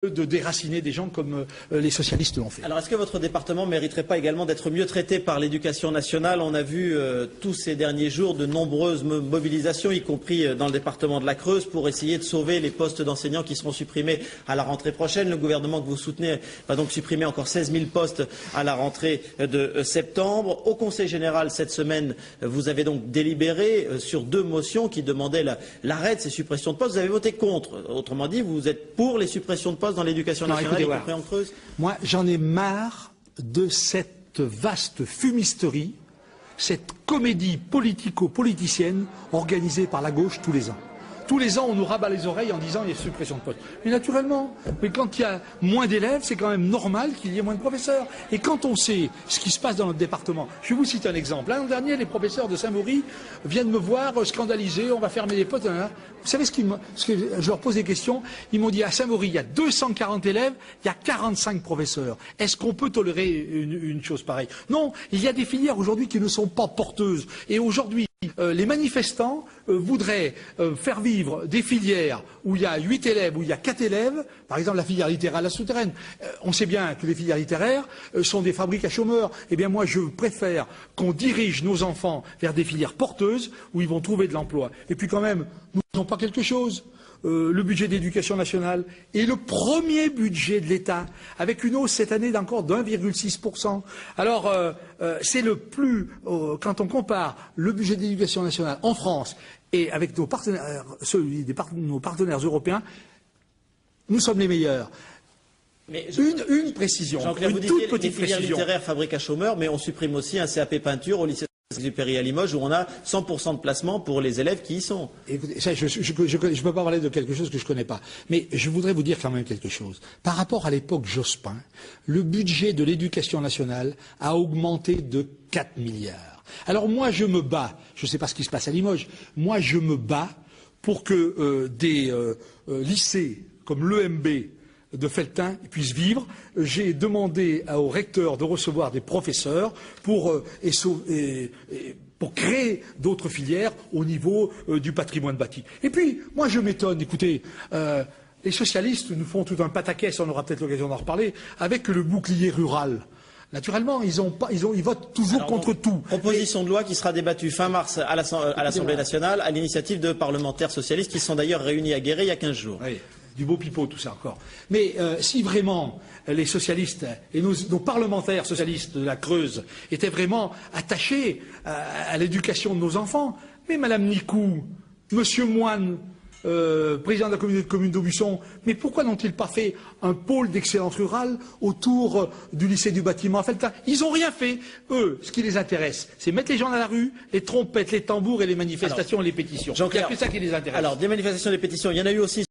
de déraciner des gens comme les socialistes l'ont fait. Alors est-ce que votre département ne mériterait pas également d'être mieux traité par l'éducation nationale? On a vu tous ces derniers jours de nombreuses mobilisations, y compris dans le département de la Creuse, pour essayer de sauver les postes d'enseignants qui seront supprimés à la rentrée prochaine. Le gouvernement que vous soutenez va donc supprimer encore 16 000 postes à la rentrée de septembre. Au Conseil général cette semaine, vous avez donc délibéré sur 2 motions qui demandaient l'arrêt de ces suppressions de postes. Vous avez voté contre. Autrement dit, vous êtes pour les suppressions de postes dans l'éducation nationale, y compris en Creuse? Moi, j'en ai marre de cette vaste fumisterie, cette comédie politico-politicienne organisée par la gauche tous les ans. Tous les ans, on nous rabat les oreilles en disant il y a suppression de postes. Mais naturellement, quand il y a moins d'élèves, c'est quand même normal qu'il y ait moins de professeurs. Et quand on sait ce qui se passe dans notre département, je vais vous citer un exemple. L'an dernier, les professeurs de Saint-Maury viennent me voir scandalisés, on va fermer les postes. Vous savez ce que je leur pose des questions? Ils m'ont dit à Saint-Maury, il y a 240 élèves, il y a 45 professeurs. Est-ce qu'on peut tolérer une chose pareille? Non, il y a des filières aujourd'hui qui ne sont pas porteuses. Et aujourd'hui, les manifestants voudraient faire vivre des filières où il y a 8 élèves, où il y a 4 élèves, par exemple la filière littéraire, la souterraine. On sait bien que les filières littéraires sont des fabriques à chômeurs. Eh bien moi je préfère qu'on dirige nos enfants vers des filières porteuses où ils vont trouver de l'emploi. Et puis quand même, nous n'avons pas quelque chose. Le budget d'éducation nationale est le premier budget de l'État, avec une hausse cette année d'encore d'1,6%. Alors, c'est le plus, quand on compare le budget d'éducation nationale en France et avec nos partenaires, celui de nos partenaires européens, nous sommes les meilleurs. Mais une précision, une toute petite les filières littéraires fabrique à chômeurs, mais on supprime aussi un CAP peinture au lycée Saint-Exupéry à Limoges où on a 100% de placement pour les élèves qui y sont. Écoutez, ça, je ne peux pas parler de quelque chose que je ne connais pas. Mais je voudrais vous dire quand même quelque chose. Par rapport à l'époque Jospin, le budget de l'éducation nationale a augmenté de 4 milliards. Alors moi je me bats, je ne sais pas ce qui se passe à Limoges, moi je me bats pour que des lycées comme l'EMB de Felletin puissent vivre. J'ai demandé au recteur de recevoir des professeurs pour créer d'autres filières au niveau du patrimoine bâti. Et puis, moi je m'étonne, écoutez, les socialistes nous font tout un pataquès, on aura peut-être l'occasion d'en reparler, avec le bouclier rural. Naturellement, ils votent toujours contre tout. Proposition de loi qui sera débattue fin mars à l'Assemblée nationale à l'initiative de parlementaires socialistes qui se sont d'ailleurs réunis à Guéret il y a 15 jours. Oui. Du beau pipeau, tout ça encore. Mais si vraiment les socialistes et nos parlementaires socialistes de la Creuse étaient vraiment attachés à l'éducation de nos enfants, mais Madame Nicou, Monsieur Moine, président de la communauté de communes d'Aubusson, mais pourquoi n'ont-ils pas fait un pôle d'excellence rurale autour du lycée du bâtiment à Felletin? Ils n'ont rien fait. Eux, ce qui les intéresse, c'est mettre les gens dans la rue, les trompettes, les tambours et les manifestations et les pétitions. C'est ça qui les intéresse. Alors, des manifestations et des pétitions, il y en a eu aussi